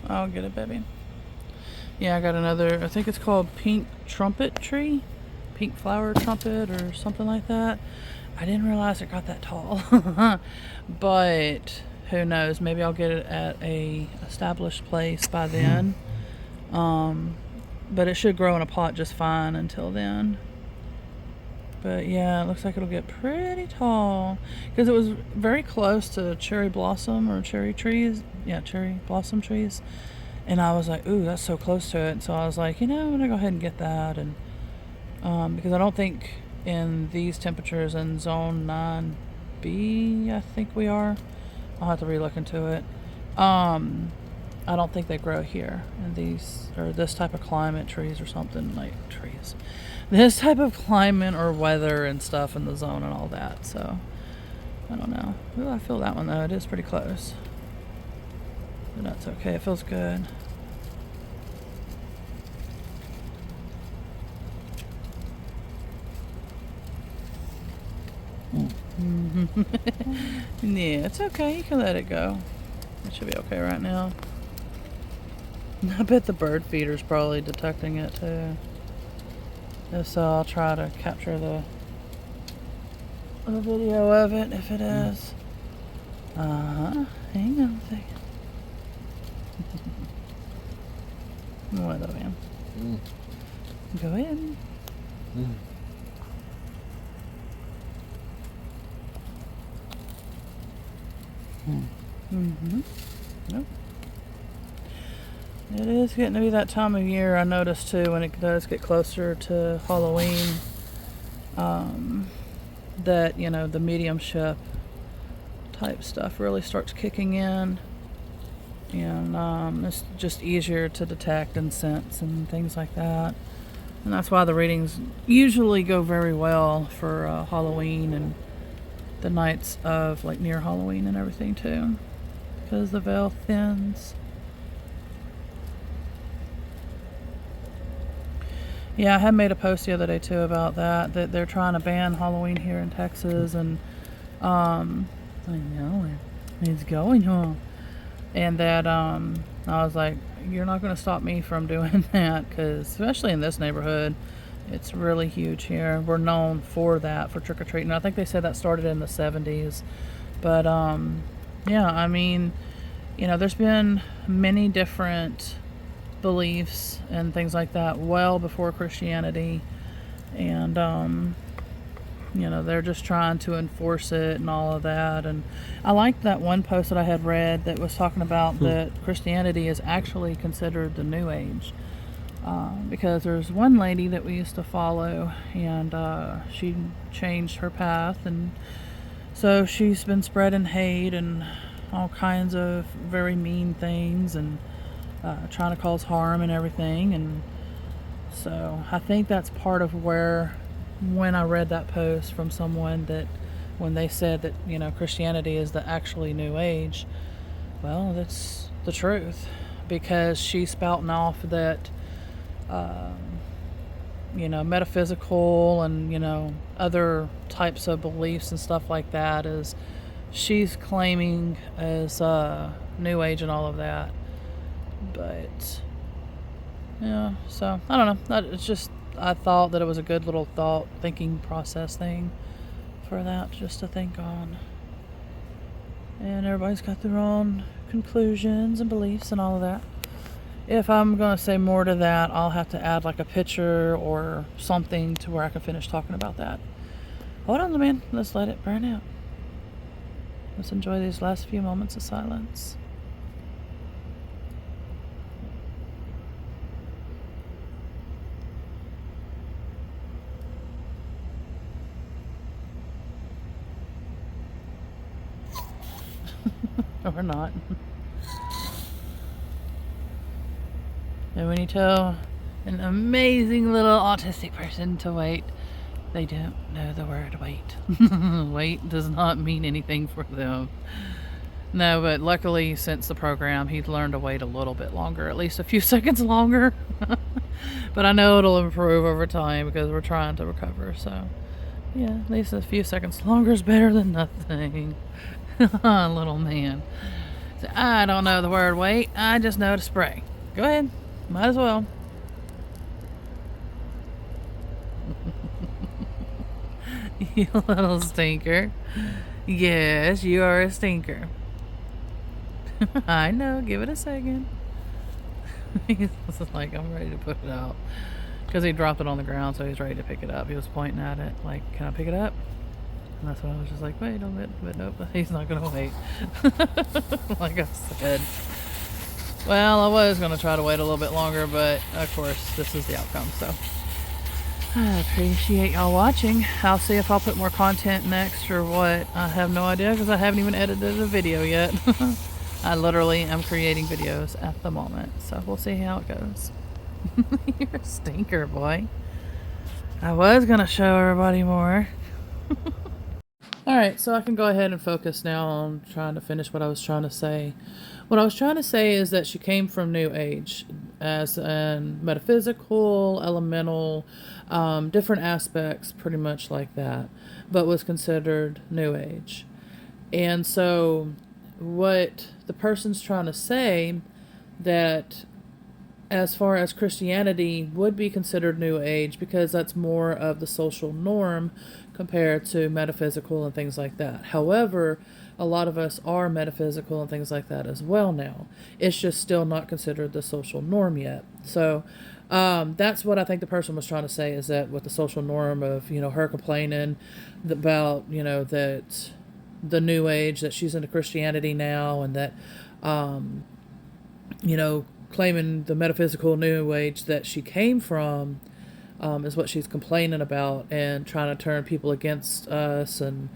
I'll get it, baby. Yeah, I got another, I think it's called pink trumpet tree. Pink flower trumpet or something like that. I didn't realize it got that tall. But who knows, maybe I'll get it at a established place by then. But it should grow in a pot just fine until then. But yeah, it looks like it'll get pretty tall, because it was very close to cherry blossom or cherry trees. Yeah, cherry blossom trees. And I was like, ooh, that's so close to it. So I was like, I'm gonna go ahead and get that. And because I don't think in these temperatures in zone 9B, I think we are. I'll have to re-look into it. I don't think they grow here in these, or this type of climate, trees or something, like trees. This type of climate or weather and stuff in the zone and all that, so I don't know. Ooh, I feel that one though, it is pretty close. But that's okay, it feels good. Yeah, it's okay, you can let it go. It should be okay right now. I bet the bird feeder's probably detecting it too. If so, I'll try to capture the video of it if it is. Hang on a second. What up, man? Go ahead. Nope. It is getting to be that time of year. I notice too when it does get closer to Halloween, that the mediumship type stuff really starts kicking in, and it's just easier to detect and sense and things like that. And that's why the readings usually go very well for Halloween and the nights of like near Halloween and everything too, because the veil thins. Yeah, I had made a post the other day too about that they're trying to ban Halloween here in Texas, and I know it's going on, and that I was like, you're not going to stop me from doing that, because especially in this neighborhood, it's really huge here. We're known for that, for trick-or-treating. I think they said that started in the 70s, but yeah, I mean, there's been many different beliefs and things like that well before Christianity, and they're just trying to enforce it and all of that. And I liked that one post that I had read that was talking about that Christianity is actually considered the New Age, because there's one lady that we used to follow, and she changed her path, and so she's been spreading hate and all kinds of very mean things, and trying to cause harm and everything. And so I think that's part of where, when I read that post from someone, that when they said that Christianity is the actually New Age, well, that's the truth, because she's spouting off that metaphysical and other types of beliefs and stuff like that, is she's claiming as New Age and all of that. But yeah, so I don't know, it's just, I thought that it was a good little thinking process thing for that, just to think on. And everybody's got their own conclusions and beliefs and all of that. If I'm going to say more to that, I'll have to add like a picture or something to where I can finish talking about that. Hold on, man. Let's let it burn out. Let's enjoy these last few moments of silence. Or not. And when you tell an amazing little autistic person to wait, they don't know the word wait. Wait does not mean anything for them. No, but luckily since the program, he's learned to wait a little bit longer, at least a few seconds longer. But I know it'll improve over time because we're trying to recover. So yeah, at least a few seconds longer is better than nothing. Little man. So I don't know the word wait, I just know to spray. Go ahead, might as well. You little stinker. Yes, you are a stinker. I know, give it a second. He's like, I'm ready to put it out, because he dropped it on the ground, so he's ready to pick it up. He was pointing at it like, can I pick it up? And that's when I was just like, wait a bit, but nope, he's not gonna wait. Like I said. Well, I was gonna try to wait a little bit longer, but of course this is the outcome. So I appreciate y'all watching. I'll see if I'll put more content next or what. I have no idea, because I haven't even edited a video yet. I literally am creating videos at the moment, so we'll see how it goes. You're a stinker, boy. I was gonna show everybody more. Alright, so I can go ahead and focus now on trying to finish what I was trying to say. What I was trying to say is that she came from New Age as in metaphysical, elemental, different aspects, pretty much like that, but was considered New Age. And so, what the person's trying to say that as far as Christianity would be considered New Age because that's more of the social norm compared to metaphysical and things like that. However, a lot of us are metaphysical and things like that as well now. It's just still not considered the social norm yet. So that's what I think the person was trying to say is that with the social norm of, her complaining about, that the New Age, that she's into Christianity now and that, claiming the metaphysical New Age that she came from is what she's complaining about and trying to turn people against us and,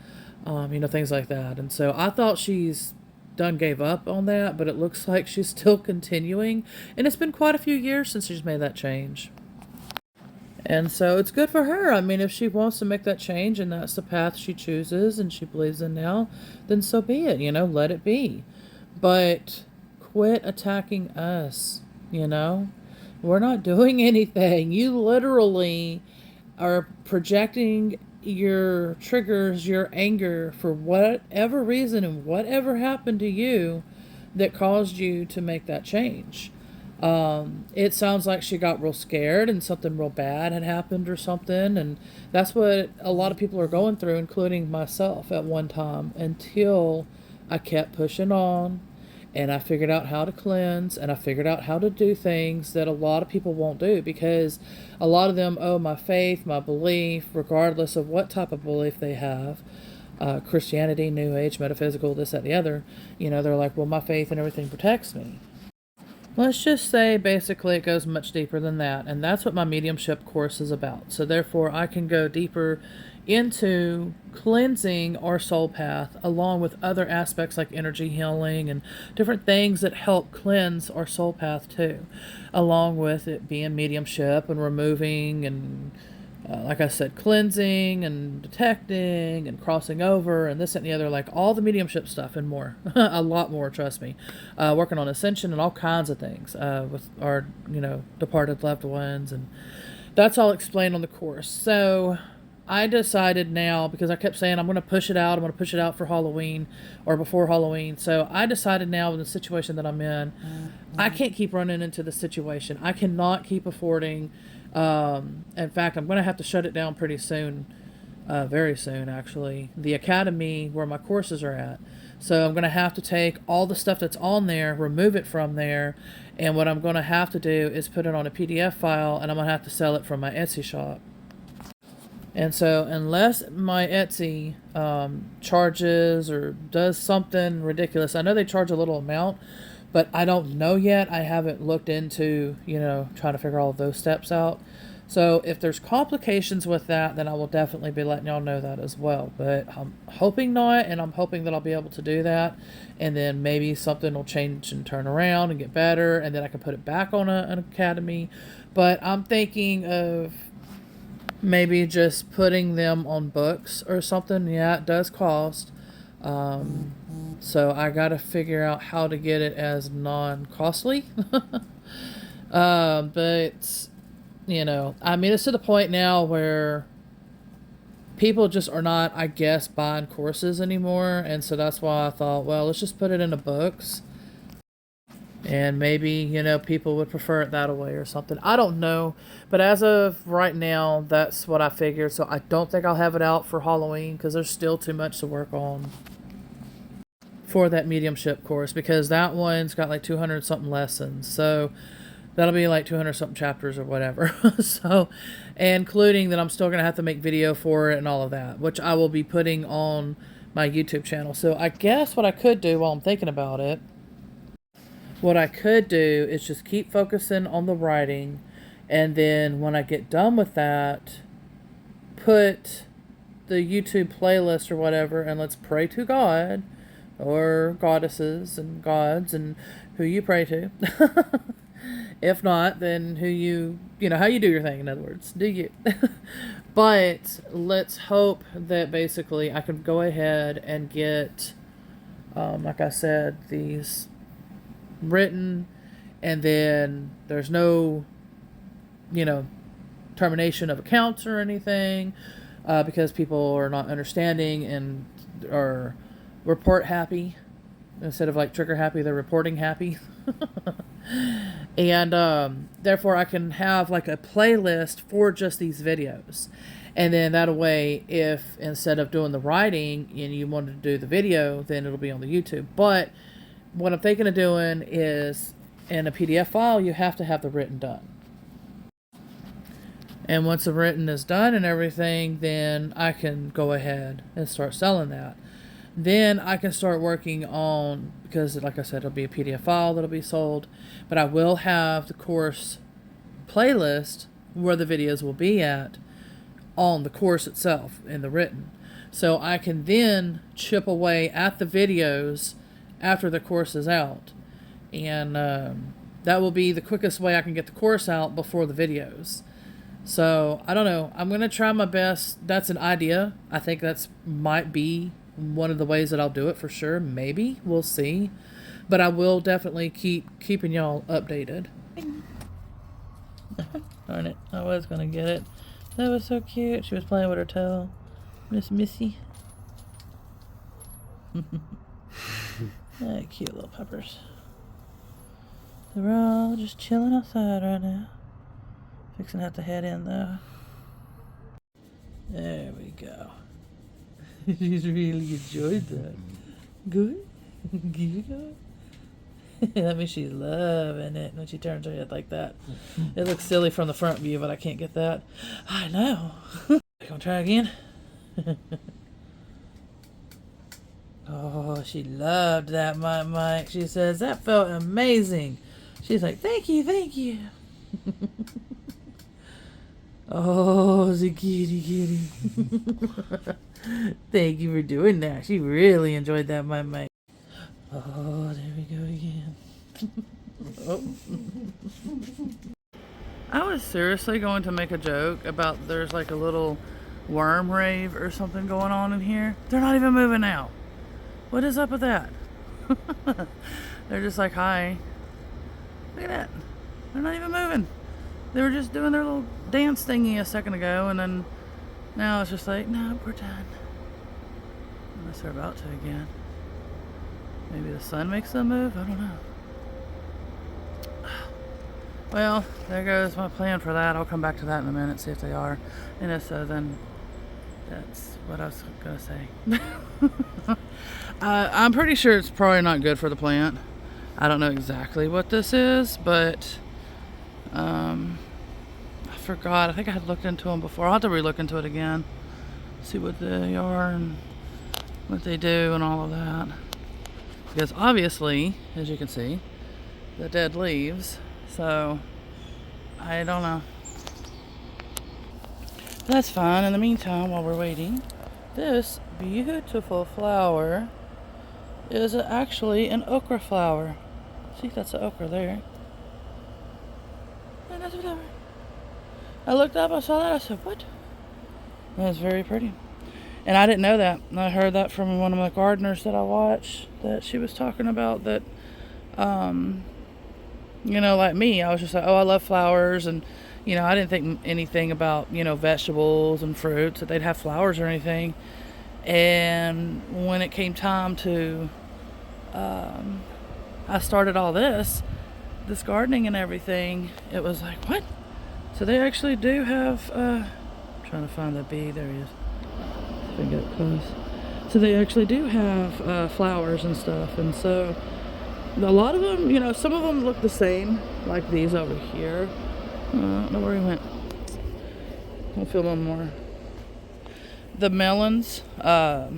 things like that. And so I thought she's done gave up on that, but it looks like she's still continuing. And it's been quite a few years since she's made that change. And so it's good for her. I mean, if she wants to make that change and that's the path she chooses and she believes in now, then so be it, let it be. But quit attacking us, We're not doing anything. You literally are projecting your triggers, your anger for whatever reason and whatever happened to you that caused you to make that change. It sounds like she got real scared and something real bad had happened or something. And that's what a lot of people are going through, including myself at one time, until I kept pushing on and I figured out how to cleanse and I figured out how to do things that a lot of people won't do because a lot of them owe my faith, my belief, regardless of what type of belief they have. Christianity, New Age, metaphysical, this, that, the other. They're like, well, my faith and everything protects me. Let's just say basically it goes much deeper than that, and that's what my mediumship course is about. So therefore I can go deeper into cleansing our soul path along with other aspects like energy healing and different things that help cleanse our soul path too, along with it being mediumship and removing and like I said, cleansing and detecting and crossing over and this and the other, like all the mediumship stuff and more. A lot more, trust me. Working on ascension and all kinds of things with our, departed loved ones. And that's all explained on the course. So I decided now, because I kept saying I'm going to push it out. I'm going to push it out for Halloween or before Halloween. So I decided now in the situation that I'm in, I can't keep running into the situation. I cannot keep affording. In fact, I'm going to have to shut it down pretty soon, very soon actually, the academy where my courses are at. So I'm going to have to take all the stuff that's on there, remove it from there, and what I'm going to have to do is put it on a PDF file, and I'm going to have to sell it from my Etsy shop. And so unless my Etsy charges or does something ridiculous, I know they charge a little amount, but I don't know yet. I haven't looked into, trying to figure all of those steps out. So if there's complications with that, then I will definitely be letting y'all know that as well. But I'm hoping not, and I'm hoping that I'll be able to do that. And then maybe something will change and turn around and get better, and then I can put it back on an academy. But I'm thinking of maybe just putting them on books or something. Yeah, it does cost. So I got to figure out how to get it as non-costly. But, it's to the point now where people just are not, I guess, buying courses anymore. And so that's why I thought, well, let's just put it into books. And maybe, people would prefer it that way or something. I don't know. But as of right now, that's what I figured. So I don't think I'll have it out for Halloween because there's still too much to work on for that mediumship course, because that one's got like 200 something lessons. So that'll be like 200 something chapters or whatever. So, including that I'm still going to have to make video for it and all of that, which I will be putting on my YouTube channel. So I guess what I could do while I'm thinking about it, what I could do is just keep focusing on the writing, and then when I get done with that, put the YouTube playlist or whatever, and let's pray to God or goddesses and gods and who you pray to. If not, then who how you do your thing, in other words. Do you? But let's hope that basically I can go ahead and get, like I said, these written, and then there's no, termination of accounts or anything, because people are not understanding and are report happy instead of like trigger happy. They're reporting happy. And therefore I can have like a playlist for just these videos, and then that way, if instead of doing the writing and you wanted to do the video, then it'll be on the YouTube. But what I'm thinking of doing is, in a PDF file, you have to have the written done. And once the written is done and everything, then I can go ahead and start selling that. Then I can start working on, because like I said, it'll be a PDF file that'll be sold, but I will have the course playlist where the videos will be at on the course itself in the written. So I can then chip away at the videos after the course is out. And that will be the quickest way I can get the course out before the videos. So I don't know. I'm going to try my best. That's an idea. I think that's might be one of the ways that I'll do it for sure. Maybe. We'll see. But I will definitely keeping y'all updated. Darn it. I was going to get it. That was so cute. She was playing with her tail. Miss Missy. Cute little peppers. They're all just chilling outside right now. Fixing to have to head in though. There we go. She's really enjoyed that. Good? Give it go. That means she's loving it when she turns her head like that. It looks silly from the front view, but I can't get that. I know. Gonna try again? Oh, she loved that, Mike. She says, that felt amazing. She's like, thank you, thank you. Oh, the kitty. Thank you for doing that. She really enjoyed that, Mike. Oh, there we go again. Oh. I was seriously going to make a joke about there's like a little worm rave or something going on in here. They're not even moving now. What is up with that? They're just like, hi. Look at that. They're not even moving. They were just doing their little dance thingy a second ago, and then now it's just like, no, we're done. Unless they're about to again. Maybe the sun makes them move? I don't know. Well, there goes my plan for that. I'll come back to that in a minute, see if they are. And if so, then that's what I was going to say. I'm pretty sure it's probably not good for the plant. I don't know exactly what this is, but I forgot. I think I had looked into them before. I'll have to re-look into it again. See what they are and what they do and all of that. Because obviously, as you can see, the dead leaves. So, I don't know. That's fine. In the meantime, while we're waiting, this beautiful flower is actually an okra flower. See, that's the okra there. And that's a flower. I looked up, I saw that, I said, what? That's very pretty. And I didn't know that. I heard that from one of my gardeners that I watched, that she was talking about that, like me, I was just like, oh, I love flowers, and, I didn't think anything about, vegetables and fruits, that they'd have flowers or anything. And when it came time to, I started all this gardening and everything, it was like, what? So they actually do have, I'm trying to find that bee, there he is. If I can get it close. So they actually do have flowers and stuff, and so a lot of them, some of them look the same, like these over here. I don't know where he went. We'll film one more. The melons, I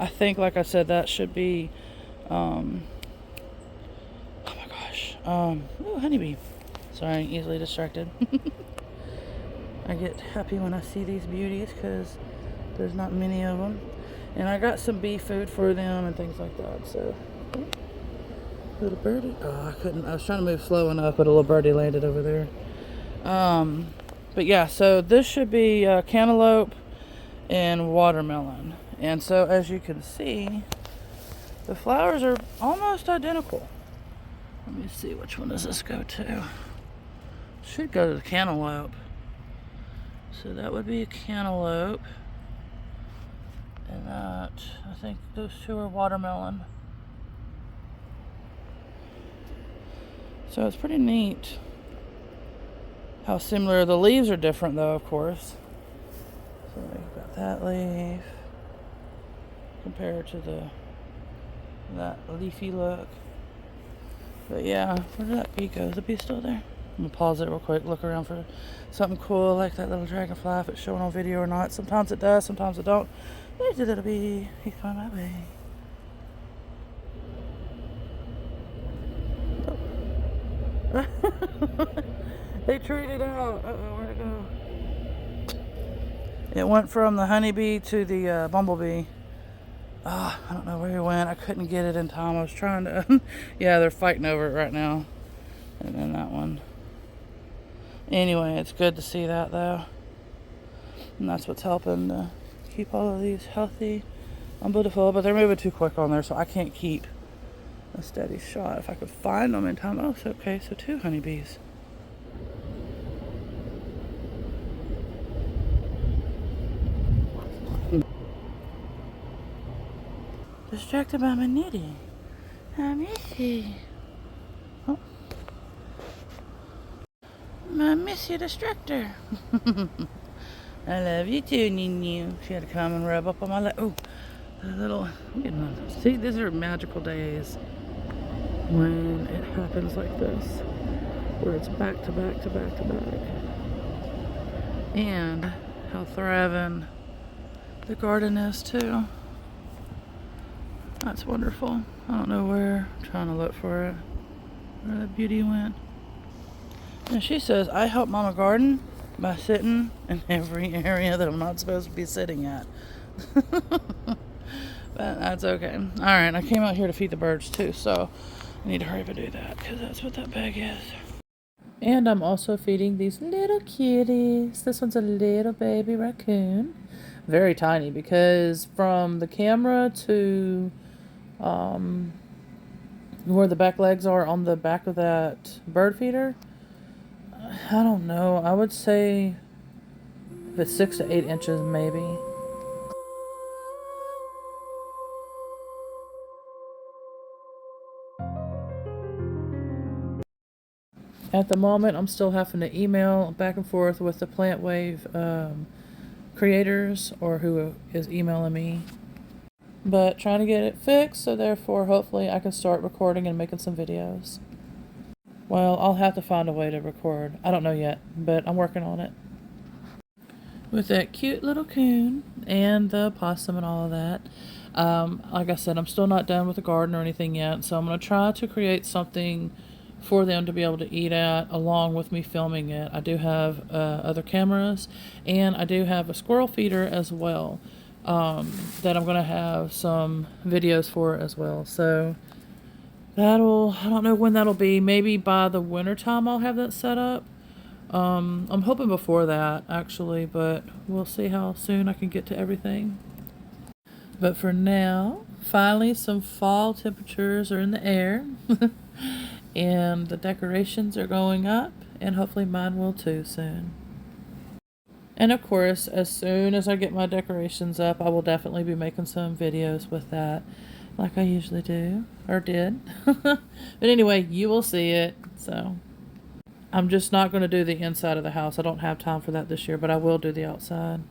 think, like I said, that should be, oh my gosh, ooh, honeybee. Sorry, easily distracted. I get happy when I see these beauties because there's not many of them. And I got some bee food for them and things like that. So, little birdie. Oh, I couldn't. I was trying to move slow enough, but a little birdie landed over there. But yeah, so this should be cantaloupe and watermelon. And so as you can see, the flowers are almost identical. Let me see, which one does this go to? Should go to the cantaloupe. So that would be a cantaloupe. And that, I think those two are watermelon. So it's pretty neat how similar. The leaves are different though, of course. So you've got that leaf compared to that leafy look. But yeah, where did that bee go? Is the bee still there? I'm gonna pause it real quick, look around for something cool like that little dragonfly, if it's showing on video or not. Sometimes it does, sometimes it don't. There's a little bee. He's coming my way. They traded out. Uh-oh, where'd it go? It went from the honeybee to the bumblebee. Oh, I don't know where he went. I couldn't get it in time. I was trying to... Yeah, they're fighting over it right now. And then that one. Anyway, it's good to see that, though. And that's what's helping to keep all of these healthy and beautiful. But they're moving too quick on there, so I can't keep a steady shot. If I could find them in time. Oh, so okay, so 2 honeybees. Distracted by my knitting. I miss you. Oh. I miss you, distractor. I love you too, Ninu. She had to come and rub up on my leg. Oh, a little. See, these are magical days when it happens like this, where it's back to back to back to back. And how thriving the garden is too. That's wonderful. I don't know where. I'm trying to look for it. Where the beauty went. And she says, I help Mama garden by sitting in every area that I'm not supposed to be sitting at. But that's okay. Alright, I came out here to feed the birds too, so I need to hurry up and do that, because that's what that bag is. And I'm also feeding these little kitties. This one's a little baby raccoon. Very tiny, because from the camera to where the back legs are on the back of that bird feeder, I don't know. I would say if it's 6 to 8 inches, maybe. At the moment, I'm still having to email back and forth with the Plant Wave creators, or who is emailing me. But trying to get it fixed, so therefore, hopefully, I can start recording and making some videos. Well, I'll have to find a way to record. I don't know yet, but I'm working on it. With that cute little coon and the possum and all of that. Like I said, I'm still not done with the garden or anything yet, so I'm going to try to create something for them to be able to eat at along with me filming it. I do have other cameras, and I do have a squirrel feeder as well that I'm going to have some videos for as well. So I don't know when that'll be. Maybe by the winter time I'll have that set up. I'm hoping before that, actually, but we'll see how soon I can get to everything. But for now, finally some fall temperatures are in the air. And the decorations are going up, and hopefully mine will too soon. And of course, as soon as I get my decorations up, I will definitely be making some videos with that, like I usually do, or did. But anyway, you will see it. So I'm just not going to do the inside of the house. I don't have time for that this year, but I will do the outside.